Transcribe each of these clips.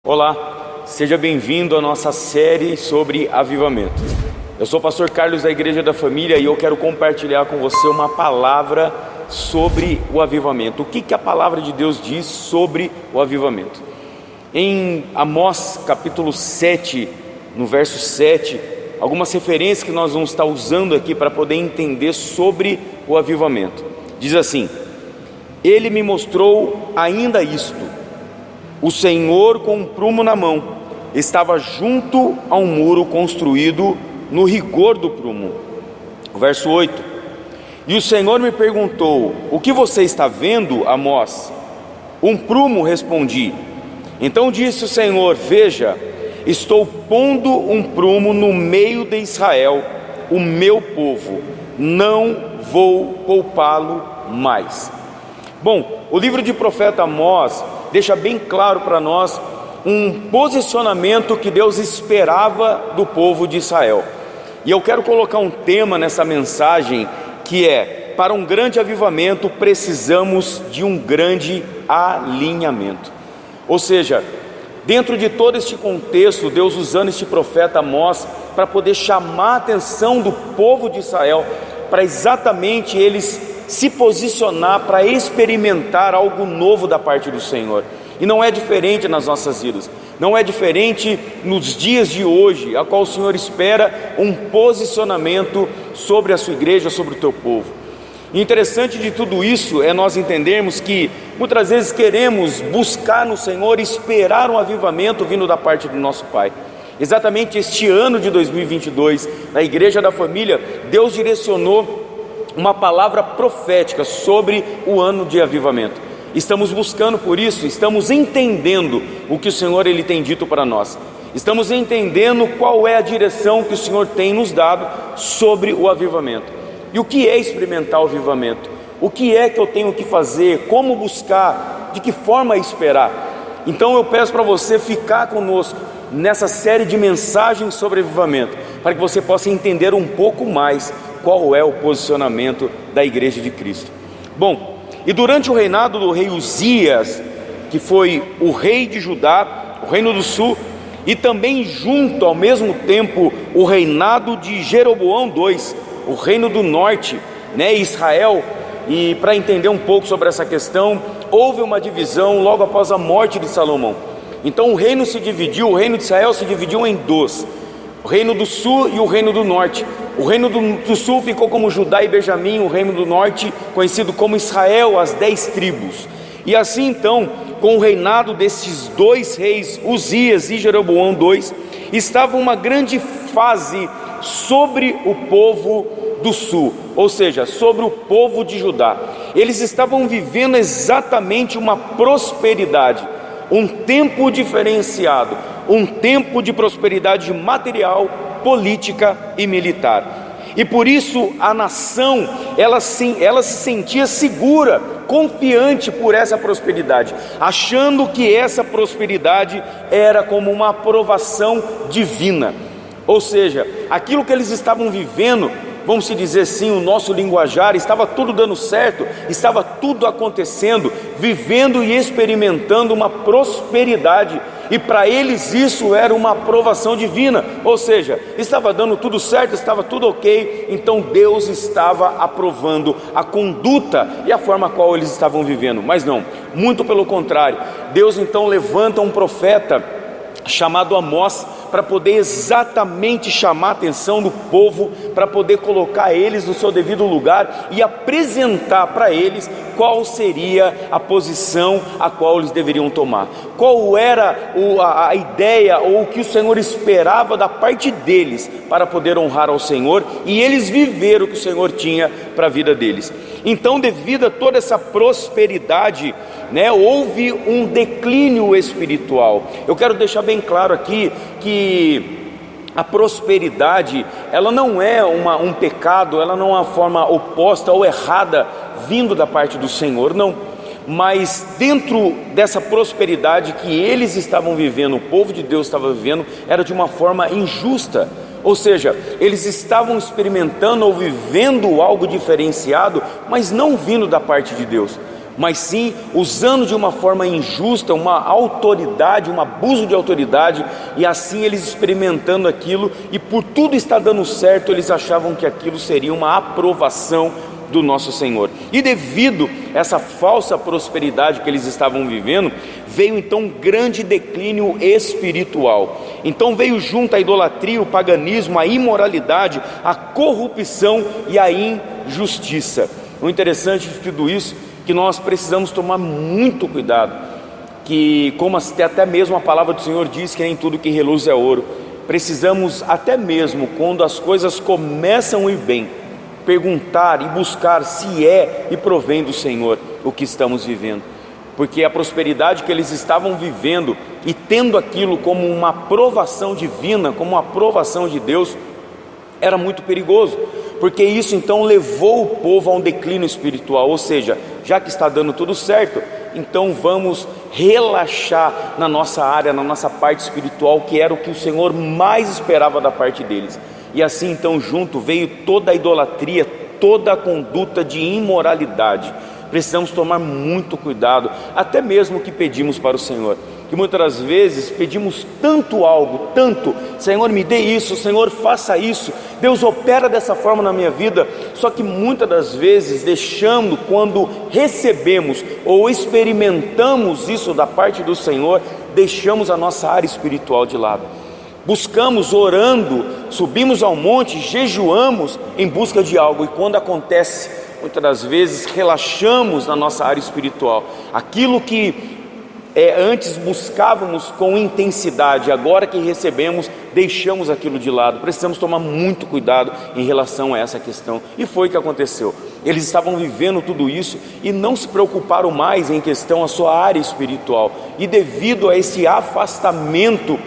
Olá, seja bem-vindo à nossa série sobre avivamento. Eu sou o pastor Carlos da Igreja da Família e eu quero compartilhar com você uma palavra sobre o avivamento. O que a palavra de Deus diz sobre o avivamento? Em Amós capítulo 7, no verso 7, algumas referências que nós vamos estar usando aqui para poder entender sobre o avivamento. Diz assim: Ele me mostrou ainda isto: o Senhor, com um prumo na mão, estava junto a um muro construído no rigor do prumo. Verso 8: E o Senhor me perguntou: O que você está vendo, Amós? Um prumo, respondi. Então disse o Senhor: Veja, estou pondo um prumo no meio de Israel, o meu povo, não vou poupá-lo mais. Bom, o livro de profeta Amós deixa bem claro para nós um posicionamento que Deus esperava do povo de Israel. E eu quero colocar um tema nessa mensagem que é: para um grande avivamento precisamos de um grande alinhamento. Ou seja, dentro de todo este contexto, Deus usando este profeta Amós para poder chamar a atenção do povo de Israel, para exatamente eles se posicionar para experimentar algo novo da parte do Senhor. E não é diferente nas nossas vidas, não é diferente nos dias de hoje, a qual o Senhor espera um posicionamento sobre a sua igreja, sobre o teu povo. E interessante de tudo isso é nós entendermos que muitas vezes queremos buscar no Senhor, esperar um avivamento vindo da parte do nosso Pai. Exatamente este ano de 2022, na Igreja da Família, Deus direcionou uma palavra profética sobre o ano de avivamento. Estamos buscando por isso, estamos entendendo o que o Senhor ele tem dito para nós. Estamos entendendo qual é a direção que o Senhor tem nos dado sobre o avivamento. E o que é experimentar o avivamento? O que é que eu tenho que fazer? Como buscar? De que forma esperar? Então eu peço para você ficar conosco nessa série de mensagens sobre avivamento, para que você possa entender um pouco mais qual é o posicionamento da Igreja de Cristo. Bom, e durante o reinado do rei Uzias, que foi o rei de Judá, o reino do sul, e também junto ao mesmo tempo o reinado de Jeroboão II, o reino do norte, Israel. E para entender um pouco sobre essa questão, houve uma divisão logo após a morte de Salomão. Então o reino se dividiu, o reino de Israel se dividiu em dois: o reino do sul e o reino do norte. O reino do sul ficou como Judá e Benjamim, o reino do norte conhecido como Israel, as 10 tribos. E assim então, com o reinado desses dois reis, Uzias e Jeroboão II, estava uma grande fase sobre o povo do sul, ou seja, sobre o povo de Judá. Eles estavam vivendo exatamente uma prosperidade, um tempo diferenciado, um tempo de prosperidade material, política e militar. E por isso a nação, ela se sentia segura, confiante por essa prosperidade, achando que essa prosperidade era como uma aprovação divina. Ou seja, aquilo que eles estavam vivendo, vamos dizer assim, o nosso linguajar, estava tudo dando certo, estava tudo acontecendo, vivendo e experimentando uma prosperidade, e para eles isso era uma aprovação divina. Ou seja, estava dando tudo certo, estava tudo ok, então Deus estava aprovando a conduta e a forma qual eles estavam vivendo. Mas não, muito pelo contrário. Deus então levanta um profeta chamado Amós, para poder exatamente chamar a atenção do povo, para poder colocar eles no seu devido lugar e apresentar para eles qual seria a posição a qual eles deveriam tomar, qual era a ideia ou o que o Senhor esperava da parte deles para poder honrar ao Senhor e eles viver o que o Senhor tinha para a vida deles. Então, devido a toda essa prosperidade, houve um declínio espiritual. Eu quero deixar bem claro aqui que a prosperidade, ela não é um pecado, ela não é uma forma oposta ou errada vindo da parte do Senhor, não. Mas dentro dessa prosperidade que eles estavam vivendo, o povo de Deus estava vivendo, era de uma forma injusta. Ou seja, eles estavam experimentando ou vivendo algo diferenciado, mas não vindo da parte de Deus. mas sim usando de uma forma injusta, uma autoridade, um abuso de autoridade, e assim eles experimentando aquilo, e por tudo estar dando certo, eles achavam que aquilo seria uma aprovação do nosso Senhor. E devido a essa falsa prosperidade que eles estavam vivendo, veio então um grande declínio espiritual. Então veio junto a idolatria, o paganismo, a imoralidade, a corrupção e a injustiça. O interessante de tudo isso é que nós precisamos tomar muito cuidado, que como até mesmo a palavra do Senhor diz que nem tudo que reluz é ouro, precisamos até mesmo quando as coisas começam a ir bem, perguntar e buscar se é e provém do Senhor o que estamos vivendo, porque a prosperidade que eles estavam vivendo e tendo aquilo como uma aprovação divina, como uma aprovação de Deus, era muito perigoso, porque isso então levou o povo a um declínio espiritual. Ou seja, já que está dando tudo certo, então vamos relaxar na nossa área, na nossa parte espiritual, que era o que o Senhor mais esperava da parte deles. E assim então junto veio toda a idolatria, toda a conduta de imoralidade. Precisamos tomar muito cuidado, até mesmo o que pedimos para o Senhor, que muitas das vezes pedimos tanto algo, tanto, Senhor me dê isso, Senhor faça isso, Deus opera dessa forma na minha vida, só que muitas das vezes deixando, quando recebemos ou experimentamos isso da parte do Senhor, deixamos a nossa área espiritual de lado. Buscamos orando, subimos ao monte, jejuamos em busca de algo, e quando acontece, muitas das vezes relaxamos na nossa área espiritual. Aquilo que antes buscávamos com intensidade, agora que recebemos, deixamos aquilo de lado. Precisamos tomar muito cuidado em relação a essa questão. E foi o que aconteceu. Eles estavam vivendo tudo isso e não se preocuparam mais em questão a sua área espiritual. E devido a esse afastamento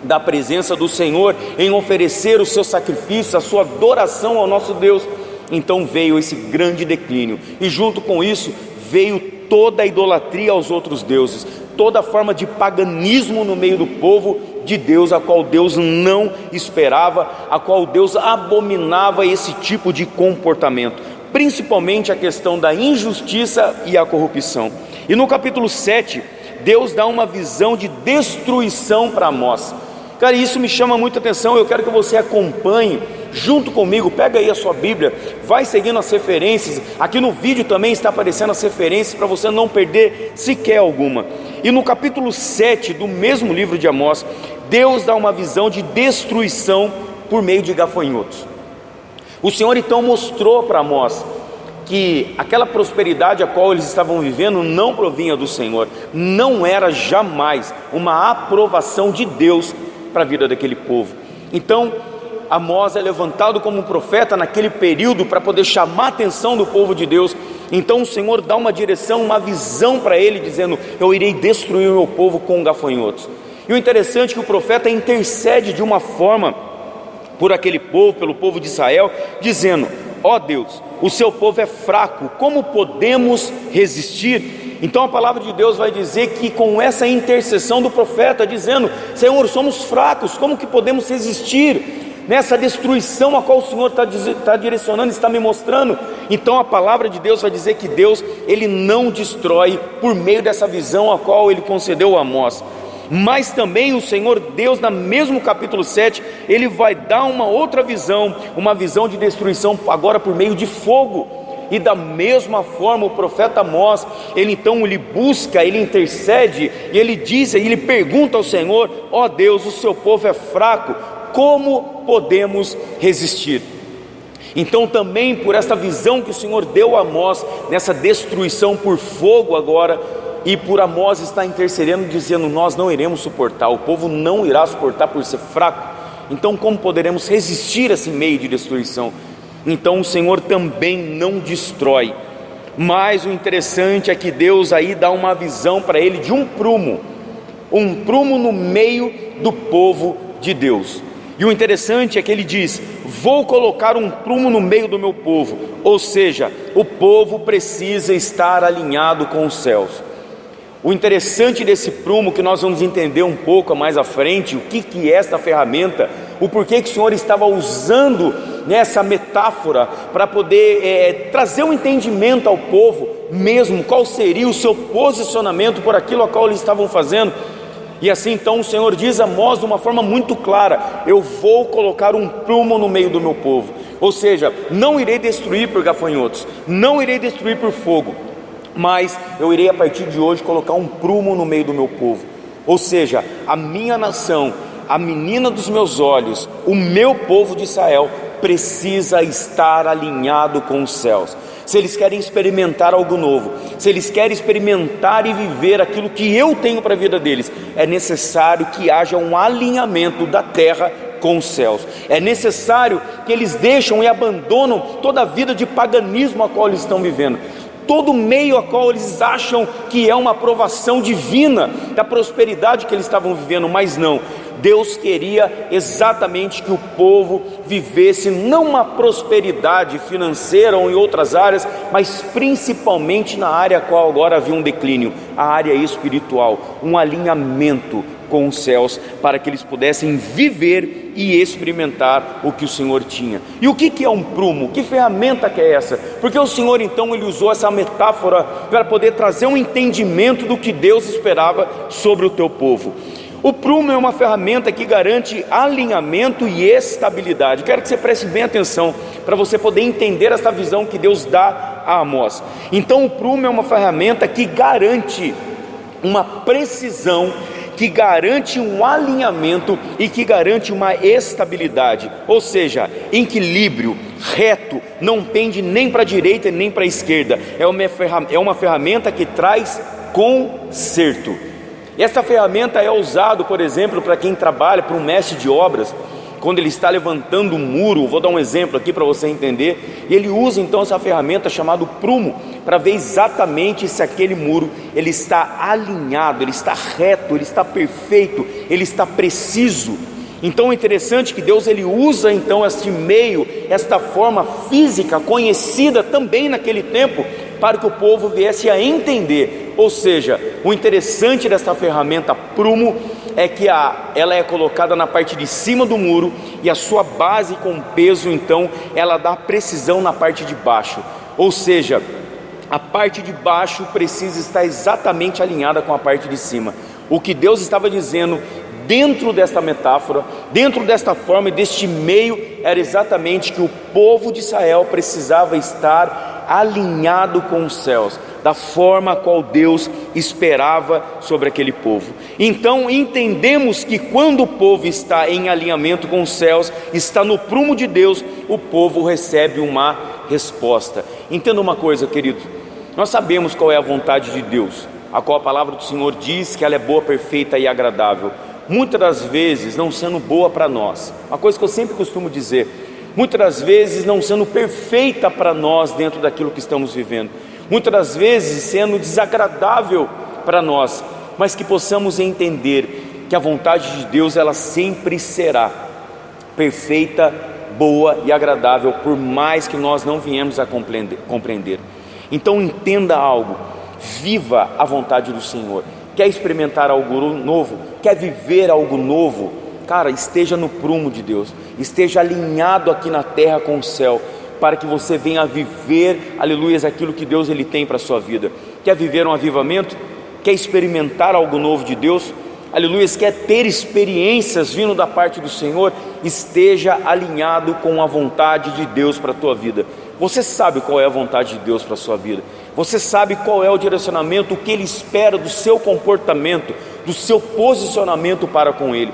da presença do Senhor, em oferecer o seu sacrifício, a sua adoração ao nosso Deus, então veio esse grande declínio, e junto com isso veio toda a idolatria aos outros deuses, toda forma de paganismo no meio do povo de Deus, a qual Deus não esperava, a qual Deus abominava esse tipo de comportamento, principalmente a questão da injustiça e a corrupção. E no capítulo 7, Deus dá uma visão de destruição para Amós. Cara, isso me chama muita atenção. Eu quero que você acompanhe junto comigo, pega aí a sua Bíblia, vai seguindo as referências, aqui no vídeo também está aparecendo as referências para você não perder sequer alguma. E no capítulo 7 do mesmo livro de Amós, Deus dá uma visão de destruição por meio de gafanhotos. O Senhor então mostrou para Amós que aquela prosperidade a qual eles estavam vivendo não provinha do Senhor, não era jamais uma aprovação de Deus para a vida daquele povo. Então Amós é levantado como um profeta naquele período para poder chamar a atenção do povo de Deus. Então o Senhor dá uma direção, uma visão para ele, dizendo: eu irei destruir o meu povo com gafanhotos. E o interessante é que o profeta intercede de uma forma por aquele povo, pelo povo de Israel, dizendo: ó Deus, o seu povo é fraco, como podemos resistir? Então a palavra de Deus vai dizer que com essa intercessão do profeta, dizendo: Senhor, somos fracos, como que podemos resistir nessa destruição a qual o Senhor está direcionando, está me mostrando? Então a palavra de Deus vai dizer que Deus, Ele não destrói por meio dessa visão a qual Ele concedeu a Amós, mas também o Senhor Deus, no mesmo capítulo 7, Ele vai dar uma outra visão, uma visão de destruição agora por meio de fogo. E da mesma forma o profeta Amós, ele busca, ele intercede, e ele diz, e ele pergunta ao Senhor: ó Deus, o seu povo é fraco, como podemos resistir? Então também por esta visão que o Senhor deu a Amós, nessa destruição por fogo agora, e por Amós está intercedendo, dizendo: nós não iremos suportar, o povo não irá suportar por ser fraco, então como poderemos resistir a esse meio de destruição? Então o Senhor também não destrói, mas o interessante é que Deus aí dá uma visão para ele de um prumo no meio do povo de Deus. E o interessante é que ele diz: vou colocar um prumo no meio do meu povo, ou seja, o povo precisa estar alinhado com os céus. O interessante desse prumo, que nós vamos entender um pouco mais à frente, o que é esta ferramenta, o porquê que o Senhor estava usando nessa metáfora, para poder trazer um entendimento ao povo mesmo qual seria o seu posicionamento por aquilo a qual eles estavam fazendo. E assim então o Senhor diz a Amós de uma forma muito clara: eu vou colocar um prumo no meio do meu povo. Ou seja, não irei destruir por gafanhotos, não irei destruir por fogo, mas eu irei a partir de hoje colocar um prumo no meio do meu povo. Ou seja, a minha nação, a menina dos meus olhos, o meu povo de Israel precisa estar alinhado com os céus. Se eles querem experimentar algo novo, se eles querem experimentar e viver aquilo que eu tenho para a vida deles, é necessário que haja um alinhamento da terra com os céus. É necessário que eles deixam e abandonam toda a vida de paganismo a qual eles estão vivendo, todo meio a qual eles acham que é uma aprovação divina da prosperidade que eles estavam vivendo, mas não. Deus queria exatamente que o povo vivesse não uma prosperidade financeira ou em outras áreas, mas principalmente na área a qual agora havia um declínio, a área espiritual, um alinhamento com os céus, para que eles pudessem viver e experimentar o que o Senhor tinha. E o que é um prumo? Que ferramenta que é essa? Porque o Senhor então ele usou essa metáfora para poder trazer um entendimento do que Deus esperava sobre o teu povo. O prumo é uma ferramenta que garante alinhamento e estabilidade. Quero que você preste bem atenção para você poder entender essa visão que Deus dá a Amós. Então o prumo é uma ferramenta que garante uma precisão, que garante um alinhamento e que garante uma estabilidade, ou seja, equilíbrio, reto, não pende nem para a direita nem para a esquerda. É uma ferramenta que traz conserto. Essa ferramenta é usada, por exemplo, para quem trabalha, para um mestre de obras, quando ele está levantando um muro. Vou dar um exemplo aqui para você entender, e ele usa então essa ferramenta chamada prumo, para ver exatamente se aquele muro ele está alinhado, ele está reto, ele está perfeito, ele está preciso. Então é interessante que Deus ele usa então este meio, esta forma física conhecida também naquele tempo, para que o povo viesse a entender. Ou seja, o interessante desta ferramenta prumo é que ela é colocada na parte de cima do muro, e a sua base com peso então ela dá precisão na parte de baixo. Ou seja, a parte de baixo precisa estar exatamente alinhada com a parte de cima. O que Deus estava dizendo dentro desta metáfora, dentro desta forma e deste meio, era exatamente que o povo de Israel precisava estar alinhado com os céus, da forma a qual Deus esperava sobre aquele povo. Então entendemos que quando o povo está em alinhamento com os céus, está no prumo de Deus, o povo recebe uma resposta. Entenda uma coisa, querido, nós sabemos qual é a vontade de Deus, a qual a palavra do Senhor diz que ela é boa, perfeita e agradável. Muitas das vezes não sendo boa para nós, uma coisa que eu sempre costumo dizer, muitas das vezes não sendo perfeita para nós dentro daquilo que estamos vivendo, muitas das vezes sendo desagradável para nós, mas que possamos entender que a vontade de Deus ela sempre será perfeita, boa e agradável, por mais que nós não viemos a compreender. Então entenda algo, viva a vontade do Senhor. Quer experimentar algo novo? Quer viver algo novo? Cara, esteja no prumo de Deus, esteja alinhado aqui na terra com o céu, para que você venha a viver, aleluias, aquilo que Deus ele tem para a sua vida. Quer viver um avivamento? Quer experimentar algo novo de Deus? Aleluias, quer ter experiências vindo da parte do Senhor? Esteja alinhado com a vontade de Deus para a tua vida. Você sabe qual é a vontade de Deus para a sua vida, você sabe qual é o direcionamento, o que Ele espera do seu comportamento, do seu posicionamento para com Ele.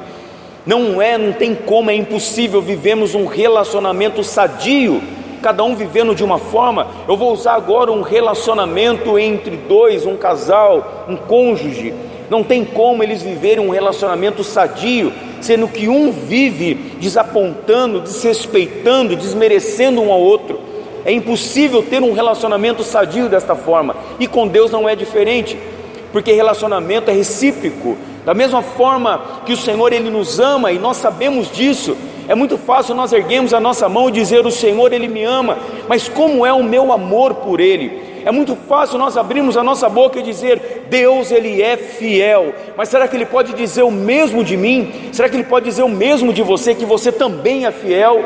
Não tem como, é impossível vivemos um relacionamento sadio, cada um vivendo de uma forma. Eu vou usar agora um relacionamento entre dois, um casal, um cônjuge. Não tem como eles viverem um relacionamento sadio, sendo que um vive desapontando, desrespeitando, desmerecendo um ao outro. É impossível ter um relacionamento sadio desta forma, e com Deus não é diferente, porque relacionamento é recíproco. Da mesma forma que o Senhor ele nos ama, e nós sabemos disso, é muito fácil nós erguermos a nossa mão e dizer: o Senhor ele me ama, mas como é o meu amor por Ele? É muito fácil nós abrirmos a nossa boca e dizer: Deus ele é fiel, mas será que Ele pode dizer o mesmo de mim? Será que Ele pode dizer o mesmo de você, que você também é fiel?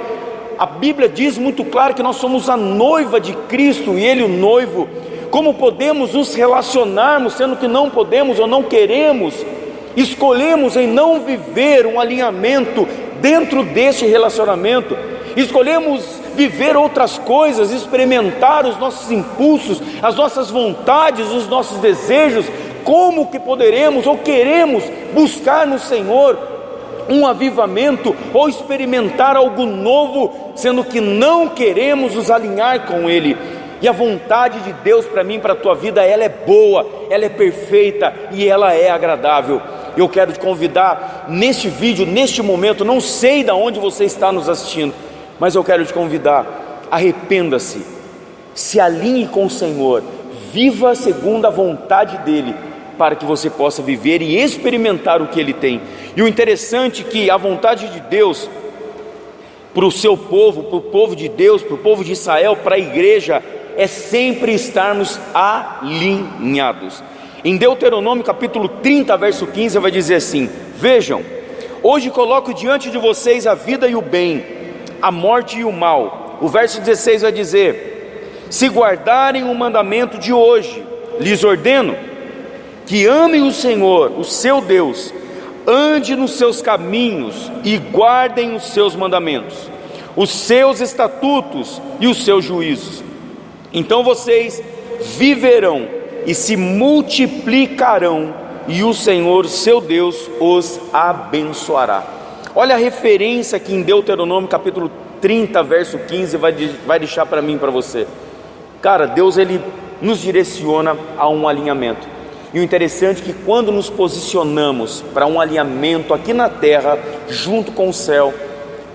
A Bíblia diz muito claro que nós somos a noiva de Cristo, e Ele o noivo. como podemos nos relacionarmos, sendo que não podemos ou não queremos, escolhemos em não viver um alinhamento dentro deste relacionamento, escolhemos viver outras coisas, experimentar os nossos impulsos, as nossas vontades, os nossos desejos. Como que poderemos ou queremos buscar no Senhor um avivamento ou experimentar algo novo, sendo que não queremos nos alinhar com Ele? E a vontade de Deus para mim, para a tua vida, ela é boa, ela é perfeita e ela é agradável. Eu quero te convidar neste vídeo, neste momento, não sei de onde você está nos assistindo, mas eu quero te convidar, arrependa-se, se alinhe com o Senhor, viva segundo a vontade dEle, para que você possa viver e experimentar o que Ele tem. E o interessante é que a vontade de Deus para o seu povo, para o povo de Deus, para o povo de Israel, para a igreja, é sempre estarmos alinhados. Em Deuteronômio capítulo 30, verso 15, vai dizer assim: vejam, hoje coloco diante de vocês a vida e o bem, a morte e o mal. O verso 16 vai dizer: se guardarem o mandamento de hoje, lhes ordeno que amem o Senhor, o seu Deus, ande nos seus caminhos e guardem os seus mandamentos, os seus estatutos e os seus juízos. Então vocês viverão e se multiplicarão, e o Senhor, seu Deus, os abençoará. Olha a referência que em Deuteronômio capítulo 30, verso 15, vai deixar para mim e para você. Cara, Deus, Ele nos direciona a um alinhamento. E o interessante é que quando nos posicionamos para um alinhamento aqui na terra, junto com o céu,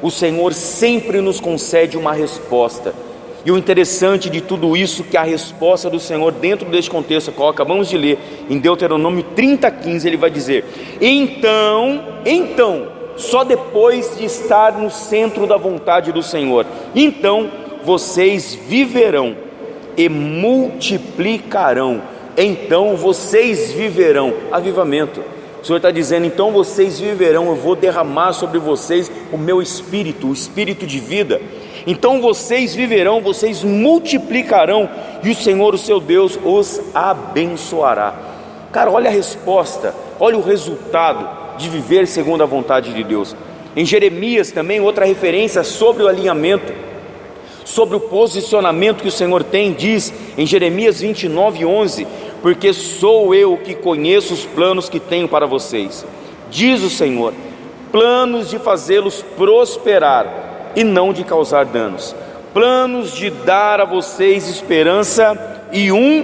o Senhor sempre nos concede uma resposta. E o interessante de tudo isso, que a resposta do Senhor dentro deste contexto, que acabamos de ler, em Deuteronômio 30:15, Ele vai dizer: então, só depois de estar no centro da vontade do Senhor, então vocês viverão e multiplicarão. Então vocês viverão. Avivamento. O Senhor está dizendo: então vocês viverão, eu vou derramar sobre vocês o meu espírito, o espírito de vida. Então vocês viverão, vocês multiplicarão, e o Senhor, o seu Deus, os abençoará. Cara, olha a resposta, olha o resultado de viver segundo a vontade de Deus. Em Jeremias também, outra referência sobre o alinhamento, sobre o posicionamento que o Senhor tem, diz em Jeremias 29:11: porque sou eu que conheço os planos que tenho para vocês, diz o Senhor, planos de fazê-los prosperar e não de causar danos, planos de dar a vocês esperança e um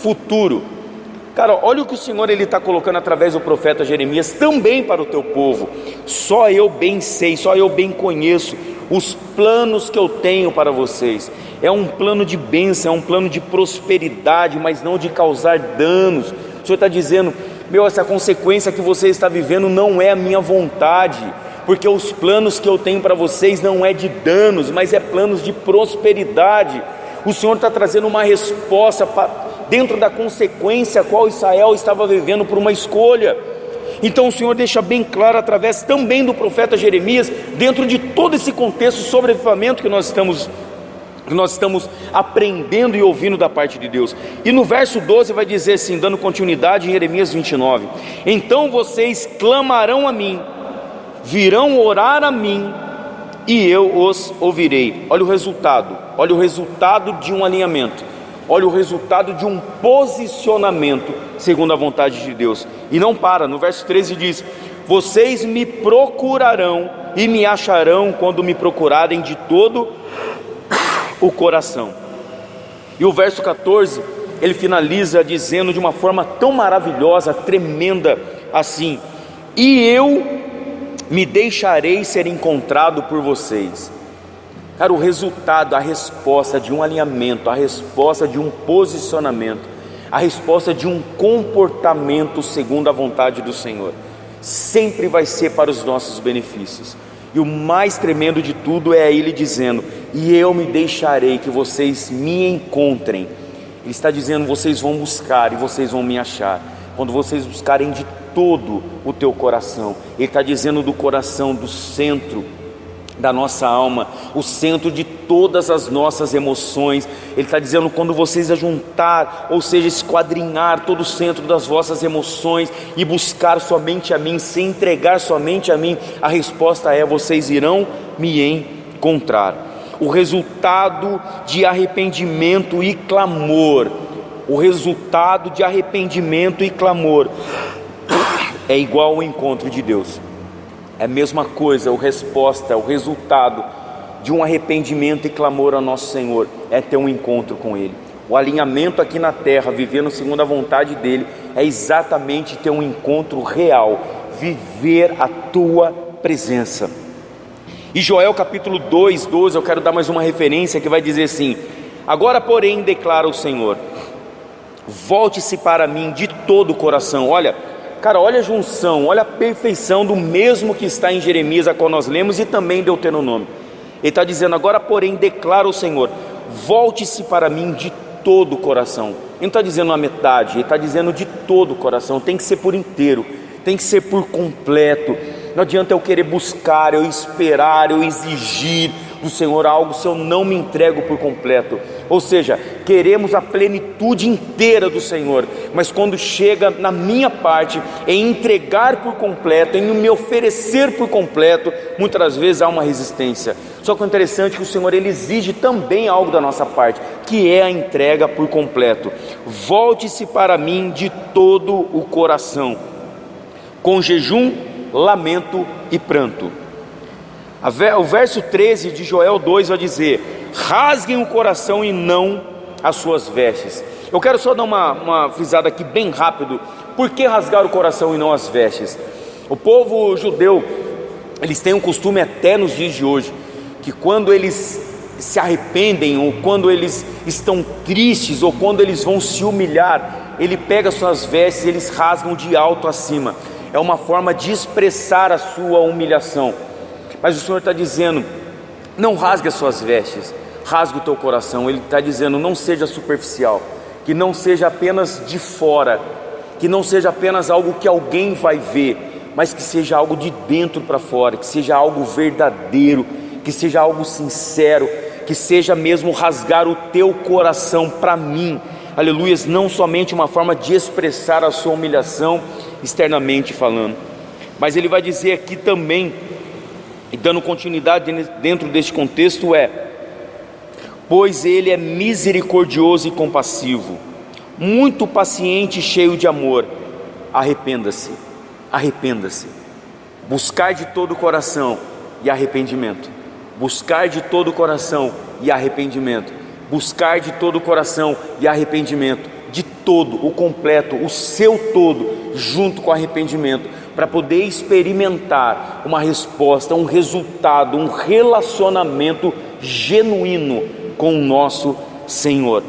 futuro. Cara, olha o que o Senhor está colocando através do profeta Jeremias também para o teu povo. Só eu bem sei, só eu bem conheço os planos que eu tenho para vocês. É um plano de bênção, é um plano de prosperidade, mas não de causar danos. O Senhor está dizendo: essa consequência que você está vivendo não é a minha vontade, porque os planos que eu tenho para vocês não é de danos, mas é planos de prosperidade. O Senhor está trazendo uma resposta dentro da consequência a qual Israel estava vivendo por uma escolha. Então o Senhor deixa bem claro através também do profeta Jeremias, dentro de todo esse contexto sobre avivamento que nós estamos aprendendo e ouvindo da parte de Deus. E no verso 12 vai dizer assim, dando continuidade em Jeremias 29: então vocês clamarão a mim, virão orar a mim, e eu os ouvirei. Olha o resultado de um alinhamento, olha o resultado de um posicionamento segundo a vontade de Deus. E não para, no verso 13 diz: vocês me procurarão e me acharão quando me procurarem de todo o coração. E o verso 14, ele finaliza dizendo de uma forma tão maravilhosa, tremenda assim: e eu me deixarei ser encontrado por vocês. Cara, o resultado, a resposta de um alinhamento, a resposta de um posicionamento, a resposta de um comportamento segundo a vontade do Senhor, sempre vai ser para os nossos benefícios. E o mais tremendo de tudo é Ele dizendo: e eu me deixarei que vocês me encontrem. Ele está dizendo: vocês vão buscar e vocês vão me achar, quando vocês buscarem de todo o teu coração. Ele está dizendo do coração, do centro, da nossa alma, o centro de todas as nossas emoções. Ele está dizendo, quando vocês ajuntar, ou seja, esquadrinhar todo o centro das vossas emoções e buscar somente a mim, se entregar somente a mim, a resposta é: vocês irão me encontrar. O resultado de arrependimento e clamor, o resultado de arrependimento e clamor é igual ao encontro de Deus. É a mesma coisa, a resposta, o resultado de um arrependimento e clamor ao nosso Senhor é ter um encontro com Ele. O alinhamento aqui na terra, vivendo segundo a vontade dEle, é exatamente ter um encontro real, viver a Tua presença. E Joel capítulo 2, 12, eu quero dar mais uma referência que vai dizer assim: agora porém declara o Senhor, volte-se para mim de todo o coração. Olha a junção, olha a perfeição do mesmo que está em Jeremias, a qual nós lemos, e também em Deuteronômio. Ele está dizendo, agora porém declara o Senhor, volte-se para mim de todo o coração. Ele não está dizendo a metade, ele está dizendo de todo o coração. Tem que ser por inteiro, tem que ser por completo. Não adianta eu querer buscar, eu esperar, eu exigir do Senhor algo se eu não me entrego por completo. Ou seja, queremos a plenitude inteira do Senhor, mas quando chega na minha parte, em entregar por completo, em me oferecer por completo, muitas vezes há uma resistência. Só que o interessante é que o Senhor, Ele exige também algo da nossa parte, que é a entrega por completo. Volte-se para mim de todo o coração, com jejum, lamento e pranto. O verso 13 de Joel 2 vai dizer, rasguem o coração e não as suas vestes. Eu quero só dar uma frisada aqui bem rápido. Por que rasgar o coração e não as vestes? O povo judeu, eles têm um costume até nos dias de hoje, que quando eles se arrependem, ou quando eles estão tristes, ou quando eles vão se humilhar, ele pega suas vestes e eles rasgam de alto a cima. É uma forma de expressar a sua humilhação. Mas o Senhor está dizendo, não rasgue as suas vestes, rasgue o teu coração. Ele está dizendo, não seja superficial, que não seja apenas de fora, que não seja apenas algo que alguém vai ver, mas que seja algo de dentro para fora, que seja algo verdadeiro, que seja algo sincero, que seja mesmo rasgar o teu coração para mim. Aleluias, não somente uma forma de expressar a sua humilhação externamente falando, mas ele vai dizer aqui também, e dando continuidade dentro deste contexto, pois ele é misericordioso e compassivo, muito paciente e cheio de amor. Arrependa-se, arrependa-se. Buscar de todo o coração e arrependimento. Buscar de todo o coração e arrependimento. Buscar de todo o coração e arrependimento. De todo, o completo, o seu todo, junto com arrependimento, para poder experimentar uma resposta, um resultado, um relacionamento genuíno com o nosso Senhor.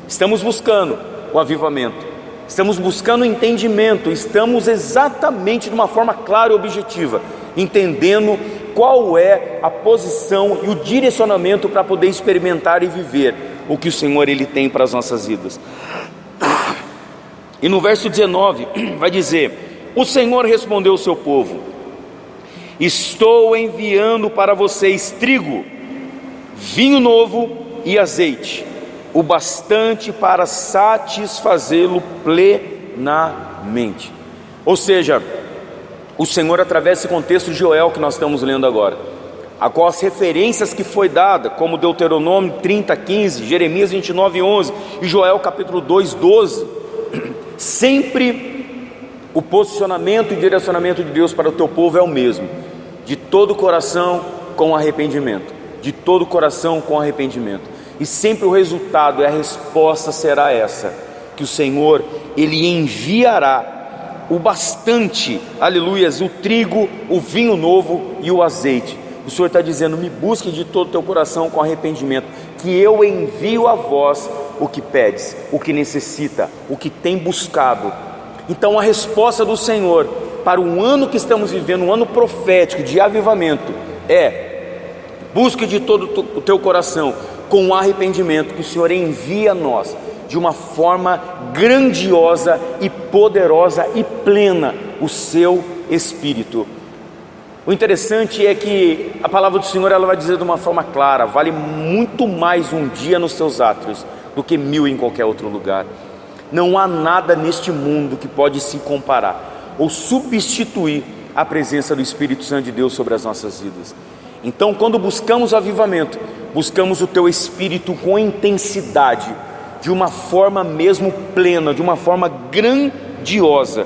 Estamos buscando o avivamento, estamos buscando o entendimento, estamos exatamente de uma forma clara e objetiva, entendendo qual é a posição e o direcionamento para poder experimentar e viver o que o Senhor Ele tem para as nossas vidas. E no verso 19 vai dizer, o Senhor respondeu ao seu povo, estou enviando para vocês trigo, vinho novo e azeite, o bastante para satisfazê-lo plenamente. Ou seja, o Senhor, através desse contexto de Joel que nós estamos lendo agora, a qual as referências que foi dada, como Deuteronômio 30:15, Jeremias 29:11 e Joel capítulo 2:12, sempre o posicionamento e direcionamento de Deus para o teu povo é o mesmo, de todo o coração com arrependimento, de todo o coração com arrependimento, e sempre o resultado e a resposta será essa, que o Senhor Ele enviará o bastante, aleluias, o trigo, o vinho novo e o azeite. O Senhor está dizendo, me busque de todo o teu coração com arrependimento, que eu envio a vós o que pedes, o que necessita, o que tem buscado. Então a resposta do Senhor para o ano que estamos vivendo, um ano profético de avivamento, busque de todo o teu coração com arrependimento, que o Senhor envia a nós de uma forma grandiosa e poderosa e plena o seu Espírito. O interessante é que a palavra do Senhor, ela vai dizer de uma forma clara: vale muito mais um dia nos teus átrios do que 1000 em qualquer outro lugar. Não há nada neste mundo que pode se comparar ou substituir a presença do Espírito Santo de Deus sobre as nossas vidas. Então, quando buscamos avivamento, buscamos o teu Espírito com intensidade, de uma forma mesmo plena, de uma forma grandiosa.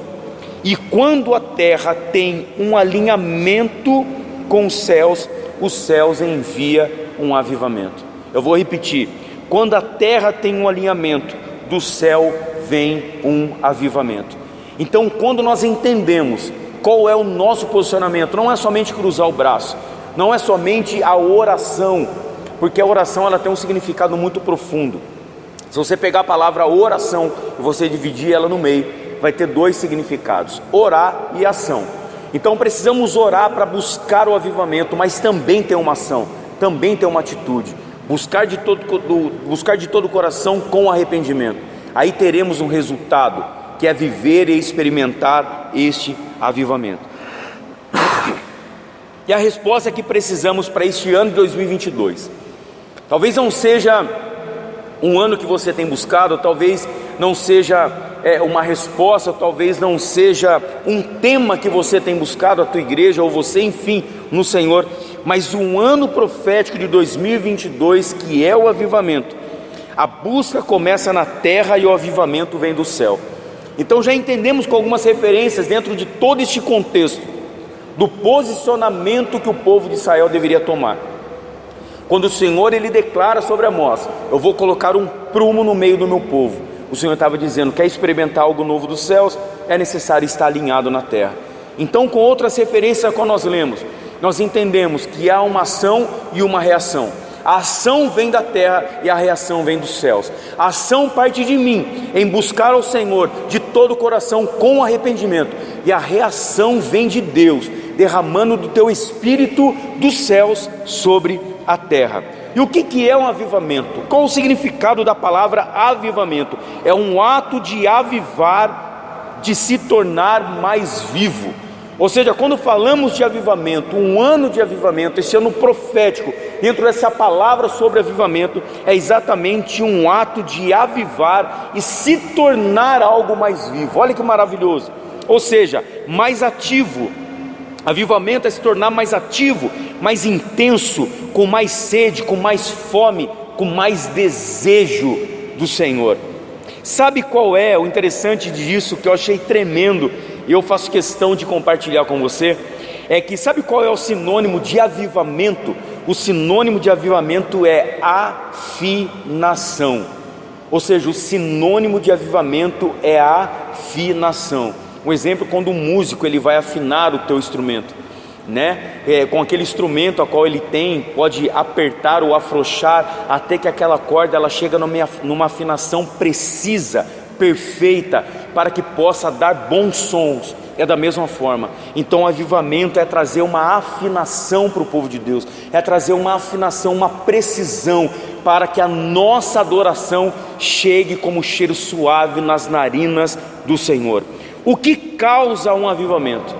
E quando a terra tem um alinhamento com os céus envia um avivamento. Eu vou repetir: quando a terra tem um alinhamento, do céu vem um avivamento. Então, quando nós entendemos qual é o nosso posicionamento, não é somente cruzar o braço, não é somente a oração, porque a oração, ela tem um significado muito profundo. Se você pegar a palavra oração e você dividir ela no meio, vai ter 2 significados: orar e ação. Então precisamos orar para buscar o avivamento, mas também tem uma ação, também tem uma atitude: buscar de todo o coração com arrependimento. Aí teremos um resultado, que é viver e experimentar este avivamento. E a resposta que precisamos para este ano de 2022, talvez não seja um ano que você tem buscado, talvez não seja uma resposta, talvez não seja um tema que você tem buscado, a tua igreja ou você, enfim, no Senhor, mas um ano profético de 2022, que é o avivamento. A busca começa na terra e o avivamento vem do céu. Então já entendemos com algumas referências dentro de todo este contexto do posicionamento que o povo de Israel deveria tomar. Quando o Senhor, ele declara sobre Amós: eu vou colocar um prumo no meio do meu povo, o Senhor estava dizendo: quer experimentar algo novo dos céus, é necessário estar alinhado na terra. Então, com outras referências que nós lemos, nós entendemos que há uma ação e uma reação. A ação vem da terra e a reação vem dos céus. A ação parte de mim, em buscar ao Senhor de todo o coração com arrependimento, e a reação vem de Deus, derramando do teu Espírito dos céus sobre a terra. E o que é um avivamento? Qual o significado da palavra avivamento? É um ato de avivar, de se tornar mais vivo. Ou seja, quando falamos de avivamento, um ano de avivamento, esse ano profético, dentro dessa palavra sobre avivamento, é exatamente um ato de avivar e se tornar algo mais vivo. Olha que maravilhoso! Ou seja, mais ativo. Avivamento é se tornar mais ativo, mais intenso, com mais sede, com mais fome, com mais desejo do Senhor. Sabe qual é o interessante disso, que eu achei tremendo, e eu faço questão de compartilhar com você? É que sabe qual é o sinônimo de avivamento? O sinônimo de avivamento é afinação. Ou seja, o sinônimo de avivamento é afinação. Um exemplo, quando um músico, ele vai afinar o teu instrumento, né? Com aquele instrumento a qual ele tem, pode apertar ou afrouxar, até que aquela corda ela chega numa afinação precisa, perfeita, para que possa dar bons sons. É da mesma forma. Então o avivamento é trazer uma afinação para o povo de Deus, é trazer uma afinação, uma precisão, para que a nossa adoração chegue como cheiro suave nas narinas do Senhor. O que causa um avivamento?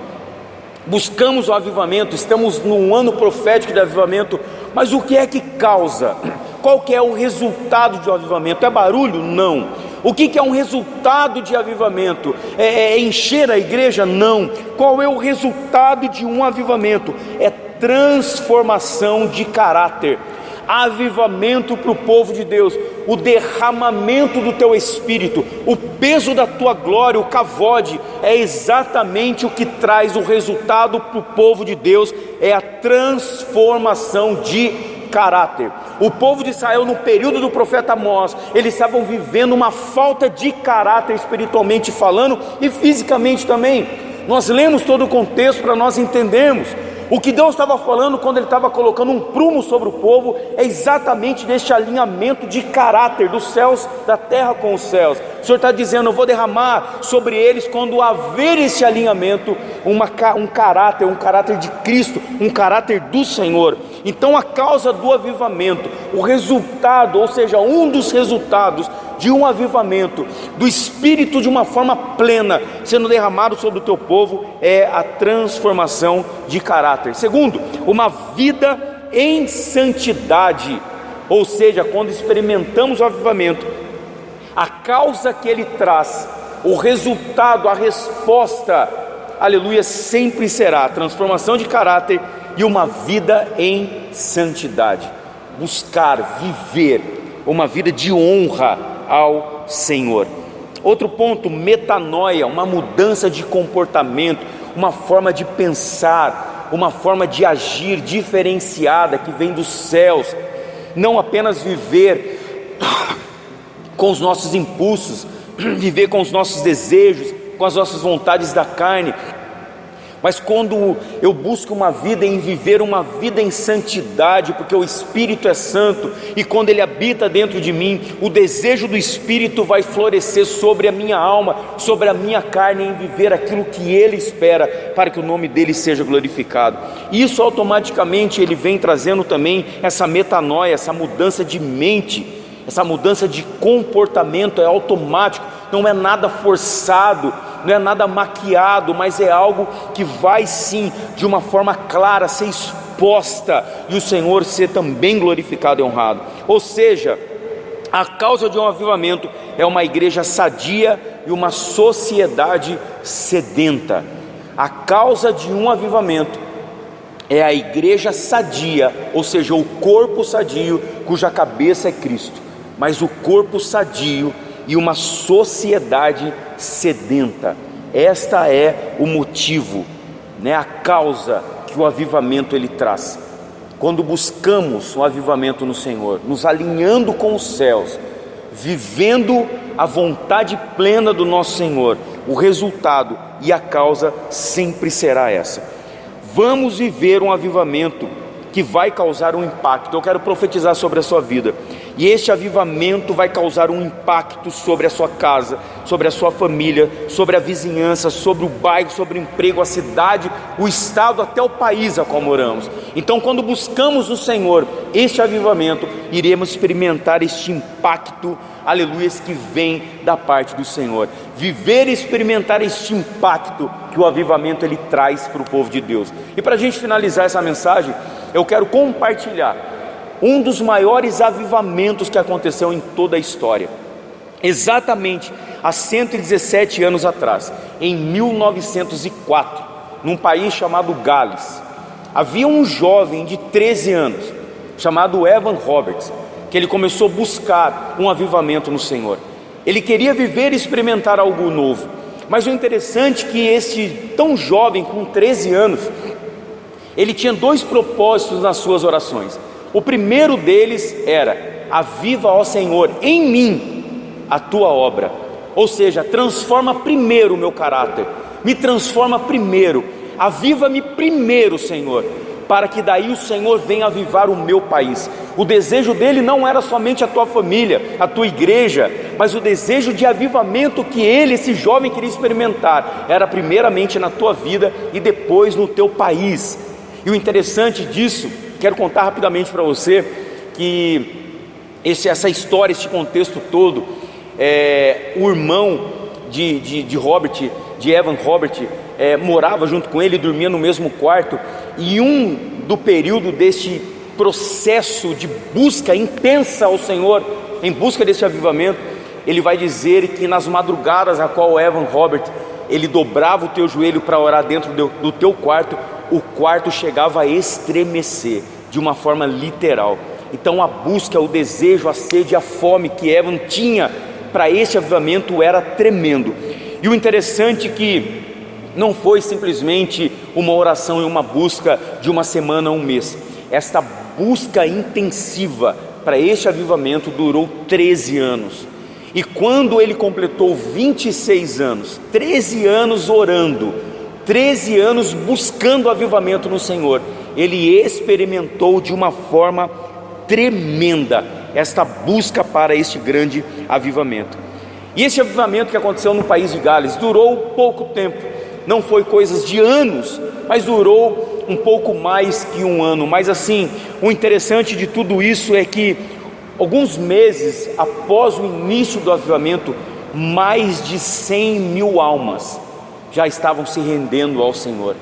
Buscamos o avivamento, estamos num ano profético de avivamento, mas o que é que causa? Qual que é o resultado de um avivamento? É barulho? Não. O que é um resultado de avivamento? É encher a igreja? Não. Qual é o resultado de um avivamento? É transformação de caráter. Avivamento para o povo de Deus, o derramamento do teu Espírito, o peso da tua glória, o kavod, é exatamente o que traz o resultado para o povo de Deus, é a transformação de caráter. O povo de Israel, no período do profeta Amós, eles estavam vivendo uma falta de caráter, espiritualmente falando e fisicamente também. Nós lemos todo o contexto para nós entendermos. O que Deus estava falando quando Ele estava colocando um prumo sobre o povo é exatamente deste alinhamento de caráter dos céus, da terra com os céus. O Senhor está dizendo: eu vou derramar sobre eles, quando haver esse alinhamento, um caráter de Cristo, um caráter do Senhor. Então a causa do avivamento, o resultado, ou seja, um dos resultados de um avivamento, do Espírito de uma forma plena, sendo derramado sobre o teu povo, é a transformação de caráter. Segundo, uma vida em santidade, ou seja, quando experimentamos o avivamento, a causa que ele traz, o resultado, a resposta, aleluia, sempre será a transformação de caráter e uma vida em santidade. Buscar, viver uma vida de honra ao Senhor. Outro ponto, metanoia, uma mudança de comportamento, uma forma de pensar, uma forma de agir diferenciada que vem dos céus. Não apenas viver com os nossos impulsos, viver com os nossos desejos, com as nossas vontades da carne, mas quando eu busco uma vida em viver uma vida em santidade, porque o Espírito é santo, e quando Ele habita dentro de mim, o desejo do Espírito vai florescer sobre a minha alma, sobre a minha carne, em viver aquilo que Ele espera, para que o nome dEle seja glorificado. Isso automaticamente Ele vem trazendo também essa metanoia, essa mudança de mente, essa mudança de comportamento, é automático, não é nada forçado, não é nada maquiado, mas é algo que vai sim, de uma forma clara, ser exposta, e o Senhor ser também glorificado e honrado. Ou seja, a causa de um avivamento é uma igreja sadia e uma sociedade sedenta. A causa de um avivamento é a igreja sadia, ou seja, o corpo sadio, cuja cabeça é Cristo, mas o corpo sadio e uma sociedade sedenta. Esta é o motivo, a causa que o avivamento ele traz. Quando buscamos um avivamento no Senhor, nos alinhando com os céus, vivendo a vontade plena do nosso Senhor, o resultado e a causa sempre será essa. Vamos viver um avivamento que vai causar um impacto. Eu quero profetizar sobre a sua vida, e este avivamento vai causar um impacto sobre a sua casa, sobre a sua família, sobre a vizinhança, sobre o bairro, sobre o emprego, a cidade, o estado, até o país a qual moramos. Então, quando buscamos o Senhor, este avivamento, iremos experimentar este impacto, aleluia, que vem da parte do Senhor. Viver e experimentar este impacto que o avivamento ele traz para o povo de Deus. E para a gente finalizar essa mensagem, eu quero compartilhar um dos maiores avivamentos que aconteceu em toda a história. Exatamente há 117 anos atrás, em 1904, num país chamado Gales, havia um jovem de 13 anos, chamado Evan Roberts, que ele começou a buscar um avivamento no Senhor. Ele queria viver e experimentar algo novo, mas o interessante é que este tão jovem, com 13 anos, ele tinha dois propósitos nas suas orações. O primeiro deles era: aviva, ó Senhor, em mim a tua obra, ou seja, transforma primeiro o meu caráter, me transforma primeiro, aviva-me primeiro, Senhor, para que daí o Senhor venha avivar o meu país. O desejo dele não era somente a tua família, a tua igreja, mas o desejo de avivamento que ele, esse jovem, queria experimentar, era primeiramente na tua vida e depois no teu país. E o interessante disso, quero contar rapidamente para você, que essa história, este contexto todo, o irmão de Evan Robert, morava junto com ele, dormia no mesmo quarto, e do período deste processo de busca intensa ao Senhor, em busca deste avivamento, ele vai dizer que nas madrugadas a qual Evan Robert, ele dobrava o teu joelho para orar dentro do teu quarto, o quarto chegava a estremecer, de uma forma literal. Então a busca, o desejo, a sede, a fome que Evan tinha para este avivamento era tremendo. E o interessante é que não foi simplesmente uma oração e uma busca de uma semana a um mês. Esta busca intensiva para este avivamento durou 13 anos. E quando ele completou 26 anos, 13 anos orando, 13 anos buscando avivamento no Senhor, ele experimentou de uma forma tremenda esta busca para este grande avivamento. E esse avivamento que aconteceu no país de Gales durou pouco tempo, não foi coisas de anos, mas durou um pouco mais que um ano. Mas assim, o interessante de tudo isso é que Alguns meses após o início do avivamento, mais de 100 mil almas já estavam se rendendo ao Senhor.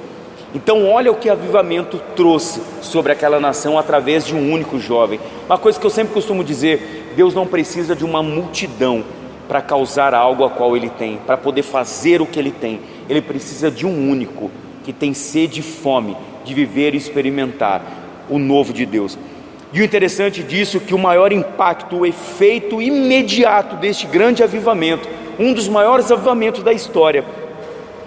Então olha o que o avivamento trouxe sobre aquela nação através de um único jovem. Uma coisa que eu sempre costumo dizer: Deus não precisa de uma multidão para causar algo a qual Ele tem, para poder fazer o que Ele tem. Ele precisa de um único que tem sede e fome de viver e experimentar o novo de Deus. E o interessante disso é que o maior impacto, o efeito imediato deste grande avivamento, um dos maiores avivamentos da história,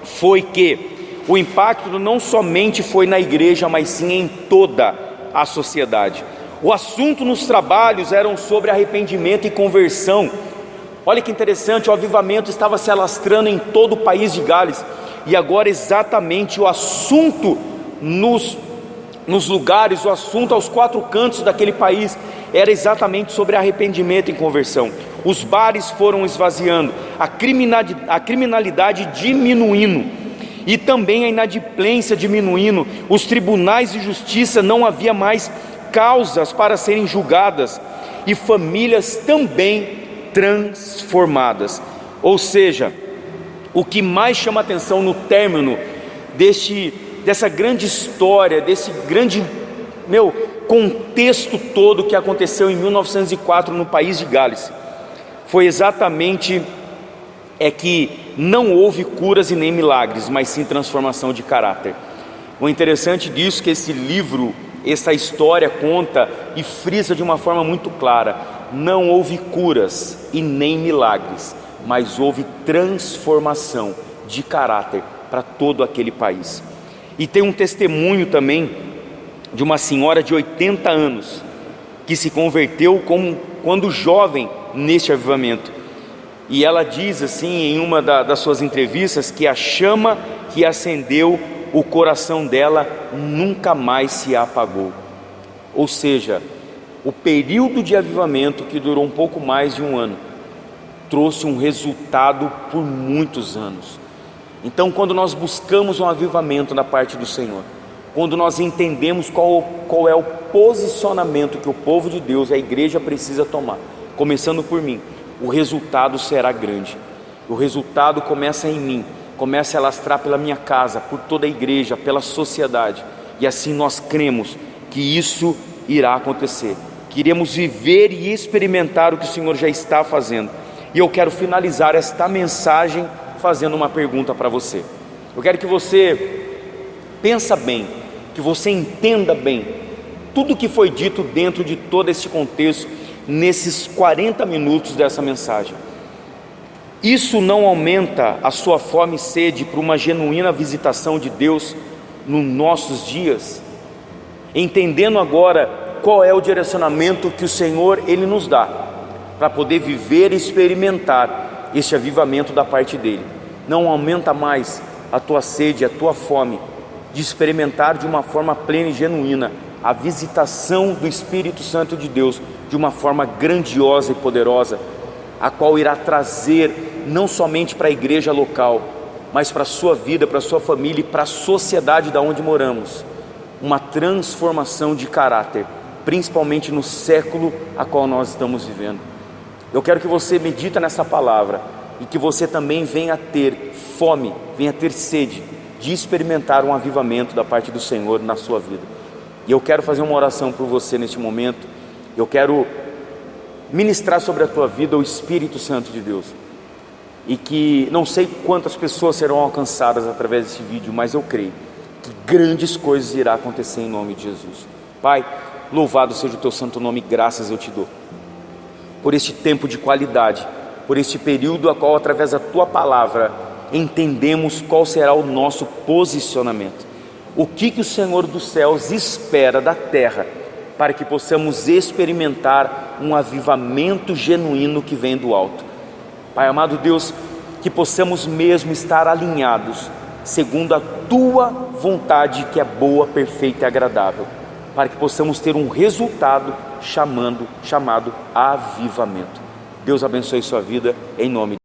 foi que o impacto não somente foi na igreja, mas sim em toda a sociedade. O assunto nos trabalhos era sobre arrependimento e conversão. Olha que interessante, o avivamento estava se alastrando em todo o país de Gales, e agora exatamente o assunto nos lugares, o assunto aos quatro cantos daquele país, era exatamente sobre arrependimento e conversão. Os bares foram esvaziando, a criminalidade diminuindo, e também a inadimplência diminuindo. Os tribunais de justiça, não havia mais causas para serem julgadas, e famílias também transformadas. Ou seja, o que mais chama atenção no término dessa grande história, desse grande contexto todo que aconteceu em 1904 no país de Gales, foi exatamente que não houve curas e nem milagres, mas sim transformação de caráter. O interessante disso é que esse livro, essa história conta e frisa de uma forma muito clara: não houve curas e nem milagres, mas houve transformação de caráter para todo aquele país. E tem um testemunho também de uma senhora de 80 anos que se converteu quando jovem neste avivamento. E ela diz assim em uma das suas entrevistas que a chama que acendeu o coração dela nunca mais se apagou. Ou seja, o período de avivamento, que durou um pouco mais de um ano, trouxe um resultado por muitos anos. Então, quando nós buscamos um avivamento da parte do Senhor, quando nós entendemos qual é o posicionamento que o povo de Deus, a igreja, precisa tomar, começando por mim, o resultado será grande. O resultado começa em mim, começa a alastrar pela minha casa, por toda a igreja, pela sociedade, e assim nós cremos que isso irá acontecer. Queremos viver e experimentar o que o Senhor já está fazendo. E eu quero finalizar esta mensagem fazendo uma pergunta para você. Eu quero que você pense bem, que você entenda bem tudo o que foi dito dentro de todo esse contexto, nesses 40 minutos dessa mensagem. Isso não aumenta a sua fome e sede por uma genuína visitação de Deus nos nossos dias? Entendendo agora qual é o direcionamento que o Senhor Ele nos dá para poder viver e experimentar este avivamento da parte dEle, não aumenta mais a tua sede, a tua fome de experimentar de uma forma plena e genuína a visitação do Espírito Santo de Deus de uma forma grandiosa e poderosa, a qual irá trazer não somente para a igreja local, mas para a sua vida, para a sua família e para a sociedade da onde moramos, uma transformação de caráter, principalmente no século a qual nós estamos vivendo. Eu quero que você medita nessa palavra e que você também venha a ter fome, venha a ter sede de experimentar um avivamento da parte do Senhor na sua vida. E eu quero fazer uma oração por você neste momento. Eu quero ministrar sobre a tua vida o Espírito Santo de Deus, e que não sei quantas pessoas serão alcançadas através desse vídeo, mas eu creio que grandes coisas irão acontecer em nome de Jesus. Pai, louvado seja o teu santo nome, graças eu te dou por este tempo de qualidade, por este período a qual, através da tua palavra, entendemos qual será o nosso posicionamento, o que o Senhor dos céus espera da terra, para que possamos experimentar um avivamento genuíno que vem do alto. Pai amado Deus, que possamos mesmo estar alinhados segundo a tua vontade, que é boa, perfeita e agradável, para que possamos ter um resultado chamado avivamento. Deus abençoe sua vida, em nome de